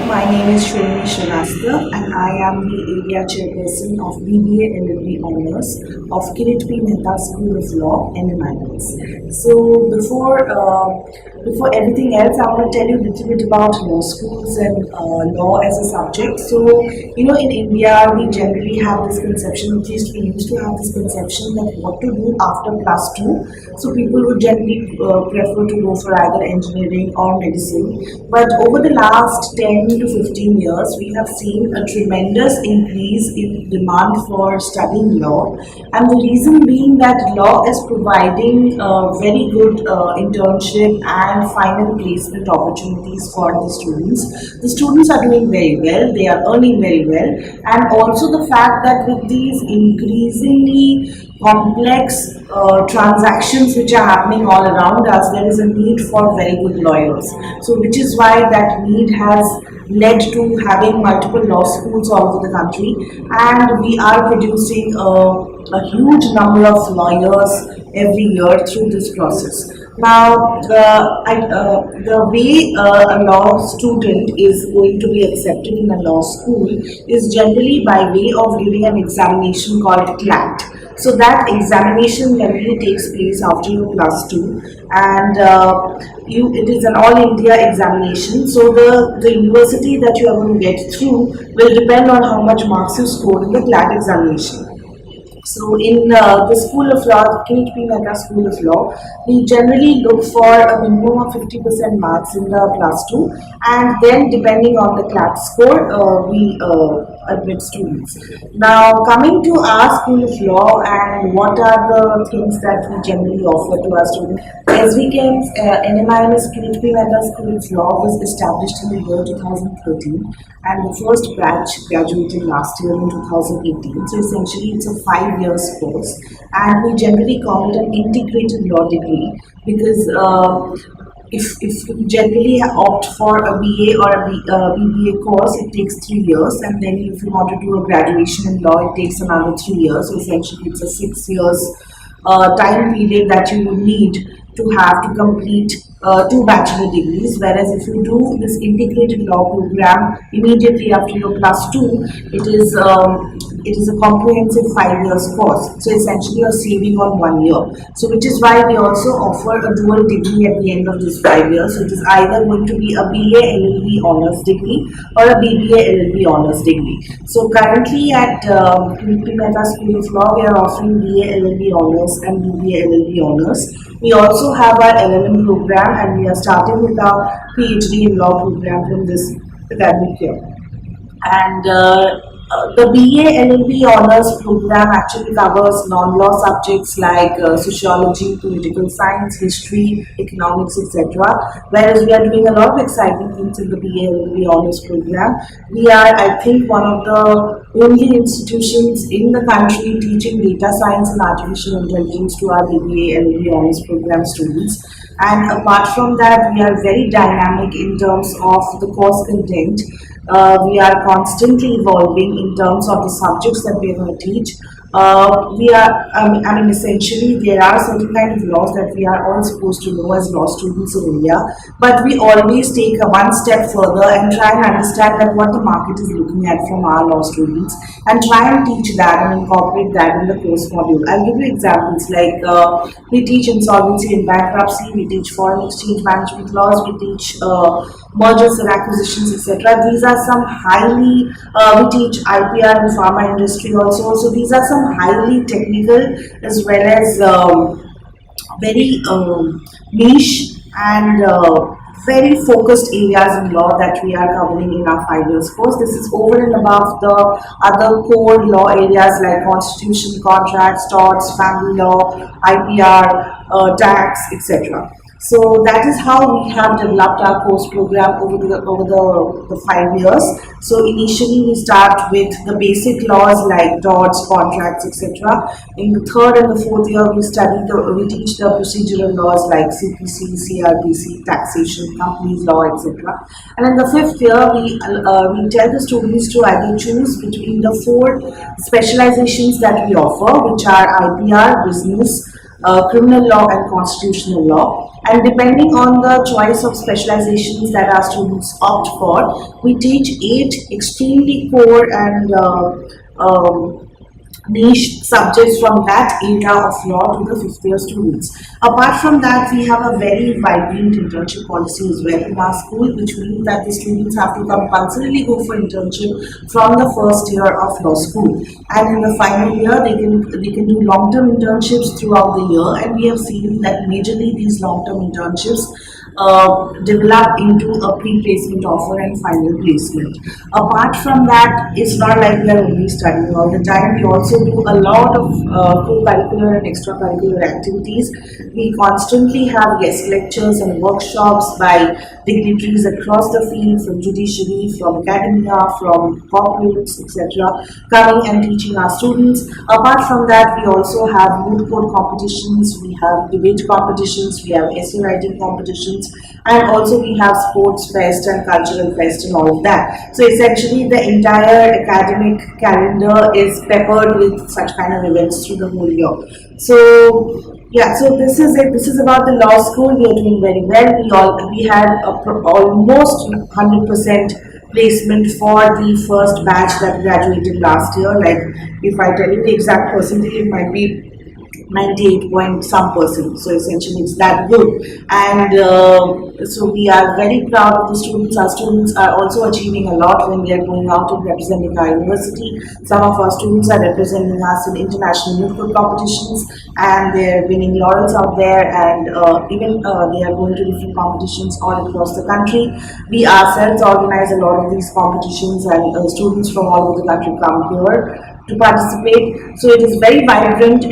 my name is Shrini Srivastava and I am the area chairperson of B.B.A. LL.B. Honours of Kirit P. Mehta School of Law, NMIMS. So before everything else, I want to tell you a little bit about law schools and law as a subject. So, in India, we generally have this conception, at least we used to have this conception that what to do after +2. So people would generally prefer to go for either engineering or medicine. But over the last 10 to 15 years, we have seen a tremendous increase in demand for studying law. And the reason being that law is providing very good internship and final placement opportunities for the students. The students are doing very well, they are earning very well, and also the fact that with these increasingly complex transactions which are happening all around us, there is a need for very good lawyers. So which is why that need has led to having multiple law schools all over the country, and we are producing a huge number of lawyers every year through this process. Now, the way a law student is going to be accepted in a law school is generally by way of giving an examination called CLAT. So that examination generally takes place after your +2, and it is an all India examination. So the university that you are going to get through will depend on how much marks you score in the CLAT examination. So in the School of Law, Kirit P. Mehta School of Law, we generally look for a minimum of 50% marks in the +2, and then depending on the CLAT score, we admit students. Now, coming to our School of Law and what are the things that we generally offer to our students. As we can, NMIMS Kirit P. Mehta School of Law was established in the year 2013, and the first batch graduated last year in 2018. So essentially it's a 5 years course, and we generally call it an integrated law degree because if you generally opt for a BA or a B.B.A. course, it takes 3 years, and then if you want to do a graduation in law, it takes another 3 years. So essentially it's a 6 years time period that you would need to have to complete 2 bachelor degrees, whereas if you do this integrated law program immediately after your +2, it is a comprehensive 5 years course. So essentially you're saving on 1 year. So which is why we also offer a dual degree at the end of this 5 years. So it is either going to be a BA LL.B. honours degree or a BBA LL.B. honours degree. So currently at Kirit P. Mehta School of Law, we are offering BA LL.B. honours and BBA LL.B. honours. We also have our LLM program, and we are starting with our PhD in law program from this academic year. And the BA LL.B. Honours program actually covers non-law subjects like sociology, political science, history, economics, etc. Whereas we are doing a lot of exciting things in the BA LL.B. Honours program. We are, I think, one of the only institutions in the country teaching data science and artificial intelligence to our BBA LL.B. Honours program students. And apart from that, we are very dynamic in terms of the course content. We are constantly evolving in terms of the subjects that we are going to teach. Essentially, there are certain kind of laws that we are all supposed to know as law students in India, but we always take a one step further and try and understand that what the market is looking at from our law students, and try and teach that and incorporate that in the course module. I'll give you examples like we teach insolvency and bankruptcy, we teach foreign exchange management laws, we teach mergers and acquisitions, etc. These are some highly, we teach IPR and pharma industry also. So these are some highly technical as well as very niche and very focused areas in law that we are covering in our 5 years course. This is over and above the other core law areas like constitution, contracts, torts, family law, IPR, tax, etc. So that is how we have developed our course program over the 5 years. So initially we start with the basic laws like torts, contracts, etc. In the 3rd and the 4th year we teach the procedural laws like CPC, CRPC, taxation, companies law, etc. And in the 5th year we tell the students to either choose between the 4 specializations that we offer, which are IPR, business, criminal law and constitutional law. And depending on the choice of specializations that our students opt for, we teach 8 extremely core and niche subjects from that area of law to the fifth year students. Apart from that, we have a very vibrant internship policy as well in our school, which means that the students have to compulsorily go for internship from the first year of law school. And in the final year, they can do long-term internships throughout the year, and we have seen that majorly these long-term internships develop into a pre-placement offer and final placement. Apart from that, it's not like we are only studying all the time. We also do a lot of co-curricular and extracurricular activities. We constantly have guest lectures and workshops by dignitaries across the field, from judiciary, from academia, from corporates, etc., coming and teaching our students. Apart from that, we also have moot court competitions, we have debate competitions, we have essay writing competitions, and also we have sports fest and cultural fest and all of that. So essentially the entire academic calendar is peppered with such kind of events through the whole year. So yeah, so this is it. This is about the law school. We are doing very well. We had almost 100% placement for the first batch that graduated last year. Like, if I tell you the exact percentage, it might be 98 point some percent. So essentially it's that good. And so we are very proud of the students. Our students are also achieving a lot when they are going out and representing our university. Some of our students are representing us in international youth group competitions, and they're winning laurels out there, and even they are going to different competitions all across the country. We ourselves organize a lot of these competitions, and students from all over the country come here to participate. So it is very vibrant.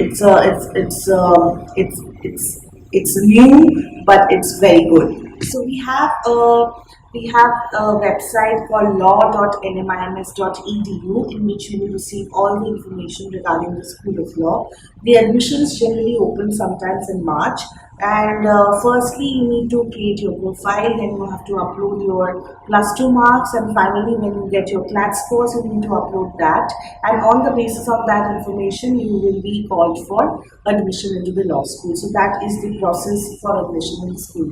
It's new, but it's very good. So we have a website called law.nmims.edu, in which you will receive all the information regarding the School of Law. The admissions generally open sometimes in March. And firstly, you need to create your profile, then you have to upload your +2 marks, and finally when you get your CLAT scores, you need to upload that. And on the basis of that information, you will be called for admission into the law school. So that is the process for admission in the school.